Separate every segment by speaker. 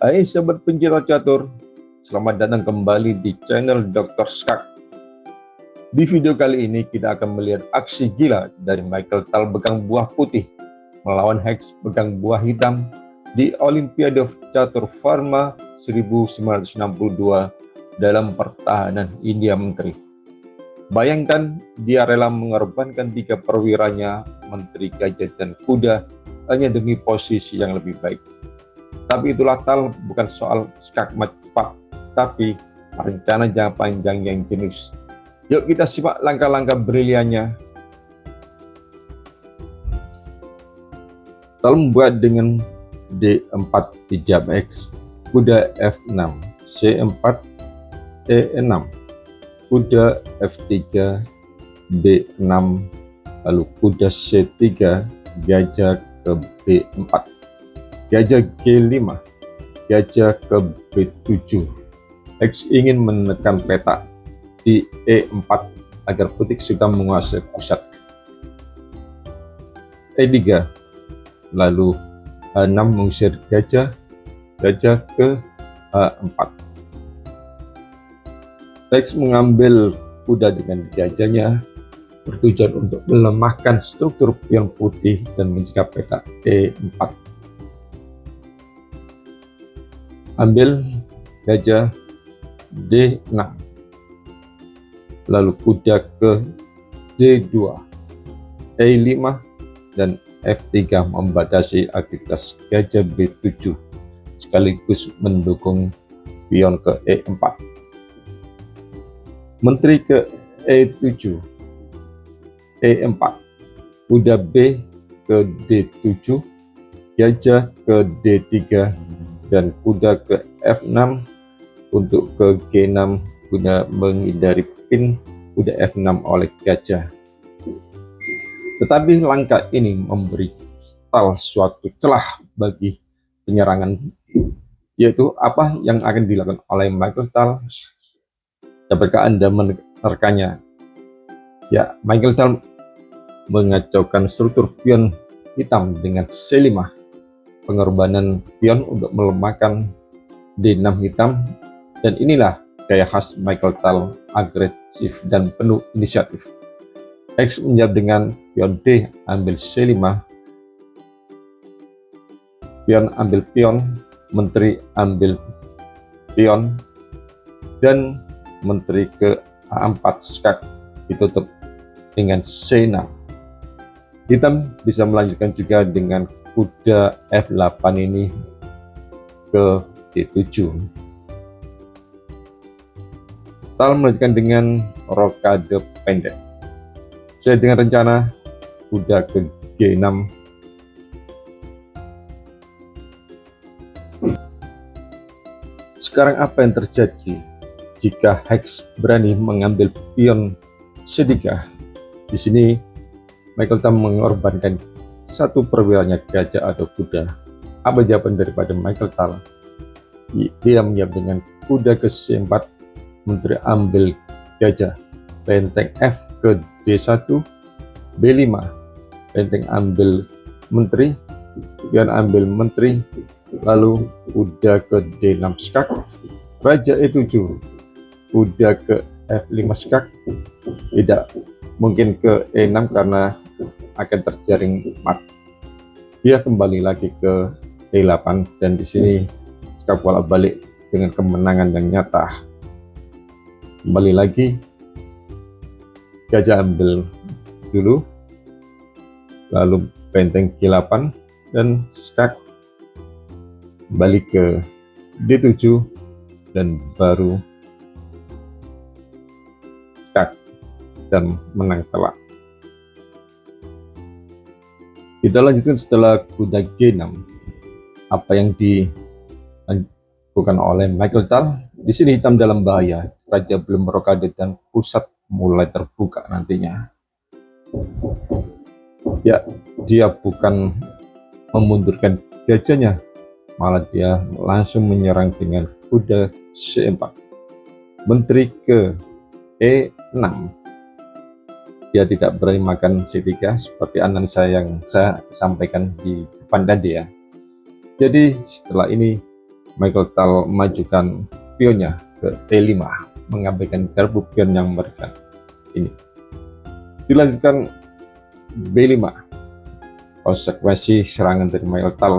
Speaker 1: Hai sobat pencinta catur, selamat datang kembali di channel Dr. Skak. Di video kali ini kita akan melihat aksi gila dari Michael Tal pegang buah putih melawan Hex pegang buah hitam di Olimpiade Catur Pharma 1962 dalam pertahanan India Menteri. Bayangkan dia rela mengorbankan 3 perwiranya, Menteri Gajah dan Kuda, hanya demi posisi yang lebih baik. Tapi itulah Tal, bukan soal skakmat cepat, tapi rencana jangka panjang yang jenius. Yuk kita simak langkah-langkah briliannya. Tal membuat dengan D4 hijab X, kuda F6, C4, E6, kuda F3, B6, lalu kuda C3, gajah ke B4, gajah G5, gajah ke B7. X ingin menekan peta di E4 agar putih sudah menguasai pusat. E3, lalu H6 mengusir gajah, gajah ke H4. X mengambil kuda dengan gajahnya, bertujuan untuk melemahkan struktur pion putih dan mencegah peta E4. Ambil gajah D6, lalu kuda ke D2, E5, dan F3 membatasi aktivitas gajah B7 sekaligus mendukung pion ke E4. Menteri ke E7, E4, kuda B ke D7, gajah ke D3, dan kuda ke F6 untuk ke G6 guna menghindari pin kuda F6 oleh gajah. Tetapi langkah ini memberi Tal suatu celah bagi penyerangan, yaitu apa yang akan dilakukan oleh Michael Tal. Dapatkah Anda menerkannya? Ya, Michael Tal mengacaukan struktur pion hitam dengan C5, pengorbanan pion untuk melemahkan D6 hitam, dan inilah gaya khas Michael Tal, agresif dan penuh inisiatif. X menjawab dengan pion D ambil C5, pion ambil pion, menteri ambil pion, dan menteri ke A4 skak ditutup dengan C6. Hitam bisa melanjutkan juga dengan kuda F8 ini ke D7. Tal melanjutkan dengan rokade pendek. Sesuai dengan rencana, kuda ke G6, sekarang apa yang terjadi jika Hex berani mengambil pion C3? Di sini Michael Tal mengorbankan satu perwiranya, gajah atau kuda. Apa jawaban daripada Michael Tal? Dia menjawab dengan kuda ke C4, menteri ambil gajah, benteng F ke D1, B5, benteng ambil menteri, pion ambil menteri, lalu kuda ke D6 skak, raja E7, kuda ke F5 skak, tidak mungkin ke E6 karena akan terjaring mat. Dia kembali lagi ke E8, dan di sini skak bolak-balik dengan kemenangan yang nyata. Kembali lagi, gajah ambil dulu, lalu benteng G8 dan skak balik ke D7, dan baru skak dan menang telak. Kita lanjutkan setelah kuda G6. Apa yang dilakukan oleh Michael Tal? Di sini hitam dalam bahaya. Raja belum merokade dan pusat mulai terbuka nantinya. Ya, dia bukan memundurkan gajahnya, malah dia langsung menyerang dengan kuda C4. Menteri ke E6. Dia tidak berani makan C3 seperti analisa yang saya sampaikan di depan tadi ya. Jadi setelah ini Michael Tal majukan pionnya ke E5, mengabaikan garpu pion yang mengerikan ini. Dilanjutkan B5, konsekuensi serangan dari Michael Tal.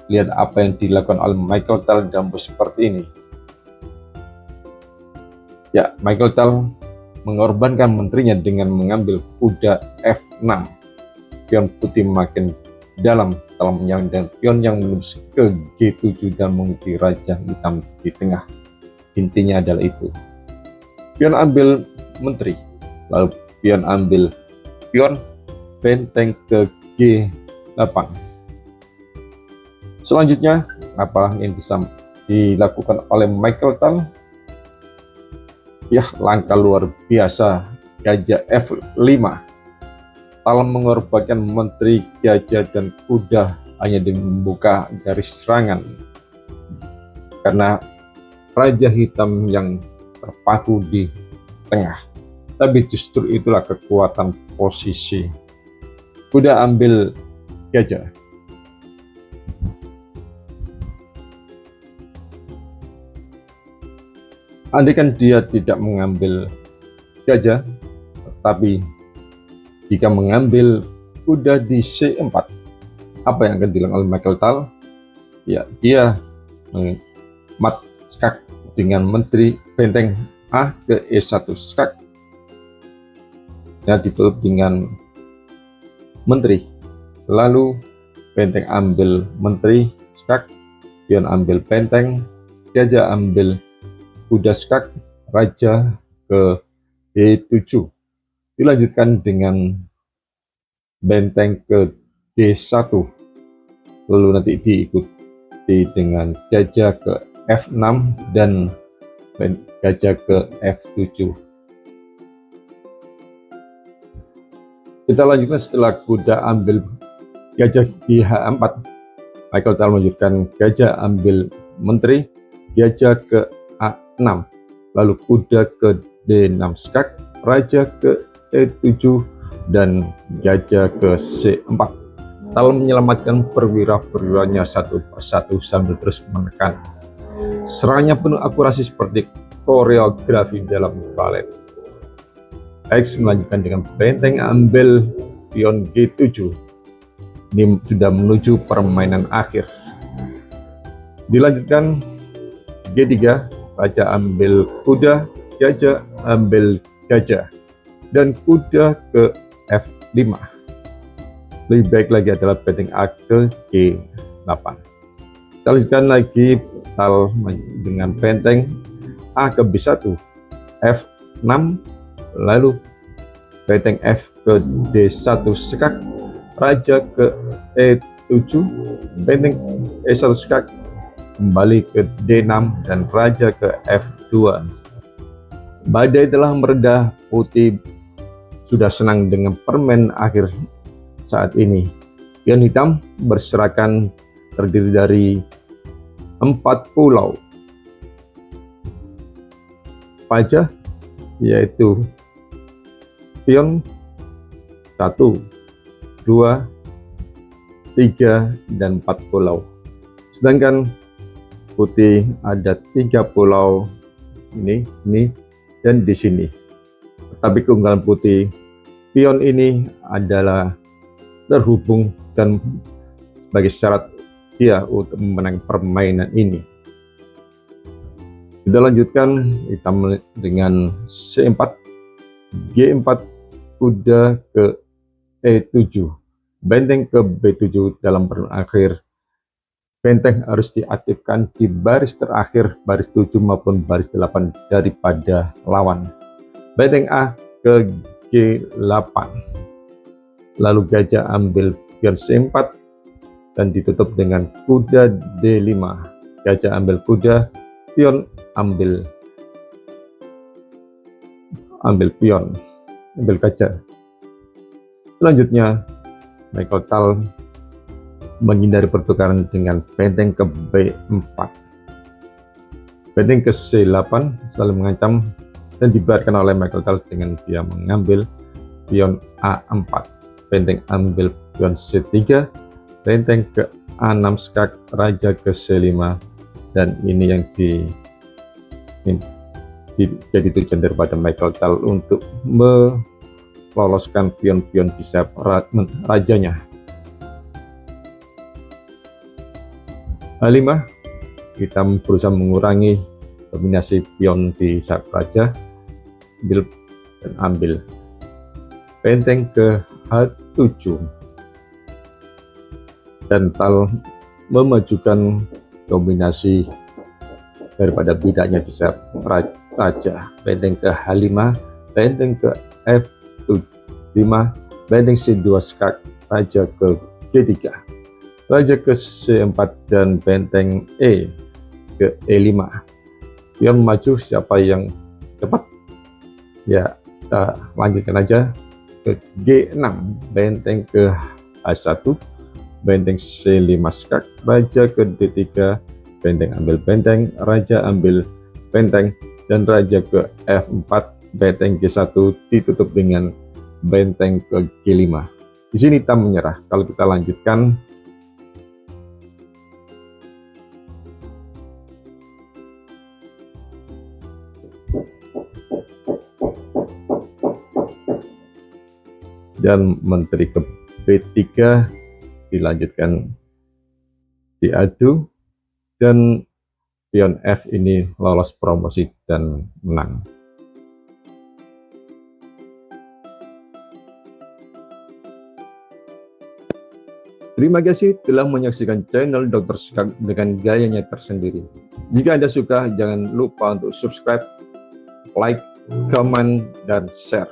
Speaker 1: Lihat apa yang dilakukan oleh Michael Tal dalam posisi seperti ini. Ya, Michael Tal mengorbankan menterinya dengan mengambil kuda F6. Pion putih makin dalam telah menyerang dan pion yang menembus ke G7 dan mengikuti raja hitam di tengah. Intinya adalah itu. Pion ambil menteri, lalu pion ambil pion, benteng ke G8. Selanjutnya, apa yang bisa dilakukan oleh Michael Tal? Ya, langkah luar biasa, gajah F5. Tal mengorbankan menteri, gajah, dan kuda hanya demi membuka garis serangan. Karena raja hitam yang terpaku di tengah. Tapi justru itulah kekuatan posisi. Kuda ambil gajah. Andaikan dia tidak mengambil gajah, tetapi jika mengambil kuda di C4, apa yang akan dilakukan oleh Michael Tal? Ya, dia mat skak dengan menteri, benteng A ke E1 skak, dan ditutup dengan menteri. Lalu benteng ambil menteri skak, pion ambil benteng, gajah ambil kuda skak, raja ke E7. Dilanjutkan dengan benteng ke D1, lalu nanti diikuti dengan gajah ke F6 dan gajah ke F7. Kita lanjutkan setelah kuda ambil gajah di H4, Michael Tal melanjutkan gajah ambil menteri, gajah ke A6, lalu kuda ke D6 skak, raja ke E7, dan gajah ke C4. Tal menyelamatkan perwira-perwiranya satu persatu sambil terus menekan. Serangannya penuh akurasi seperti koreografi dalam balet. X melanjutkan dengan benteng ambil pion G7. Ini sudah menuju permainan akhir. Dilanjutkan G3, raja ambil kuda, gajah ambil gajah, dan kuda ke F5. Lebih baik lagi adalah benteng A ke G8. Kita lanjutkan lagi Tal dengan benteng A ke B1, F6, lalu benteng F ke D1 skak, raja ke E7, benteng E1 skak, kembali ke D6, dan raja ke F2. Badai telah mereda, putih sudah senang dengan permen akhir saat ini. Pion hitam berserakan terdiri dari 4 pulau pajah, yaitu pion 1, 2, 3, dan 4 pulau. Sedangkan putih ada 3 pulau ini, dan di sini. Tapi keunggulan putih, pion ini adalah terhubung dan sebagai syarat dia untuk memenang permainan ini. Kita lanjutkan hitam dengan C4, G4, kuda ke E7, benteng ke B7 dalam permainan akhir. Benteng harus diaktifkan di baris terakhir, baris 7 maupun baris 8 daripada lawan. Benteng A ke G8, lalu gajah ambil pion C4 dan ditutup dengan kuda D5. Gajah ambil kuda, pion ambil pion, ambil gajah. Selanjutnya Michael Tal menghindari pertukaran dengan benteng ke B4. Benteng ke C8 selalu mengancam dan dibiarkan oleh Michael Tal dengan dia mengambil pion A4. Benteng ambil pion C3, benteng ke A6 skak, raja ke C5, Dan ini yang jadi tujuan daripada Michael Tal untuk meloloskan pion-pion di sayap rajanya. H5, kita berusaha mengurangi dominasi pion di sayap raja, ambil dan ambil. Benteng ke H7, dan Tal memajukan dominasi daripada bidaknya di sayap raja. Benteng ke H5, benteng ke F5, benteng C2 skak, raja ke G3, raja ke C4, dan benteng E ke E5. Pion maju siapa yang cepat? Ya, kita lanjutkan aja ke G6, benteng ke H1, benteng C5 skak, raja ke D3, benteng ambil benteng, raja ambil benteng, dan raja ke F4, benteng G1 ditutup dengan benteng ke G5. Di sini hitam menyerah. Kalau kita lanjutkan, dan menteri ke B3 dilanjutkan diadu, dan pion F ini lolos promosi dan menang. Terima kasih telah menyaksikan channel Dr. Skak dengan gayanya tersendiri. Jika Anda suka, jangan lupa untuk subscribe, like, comment, dan share.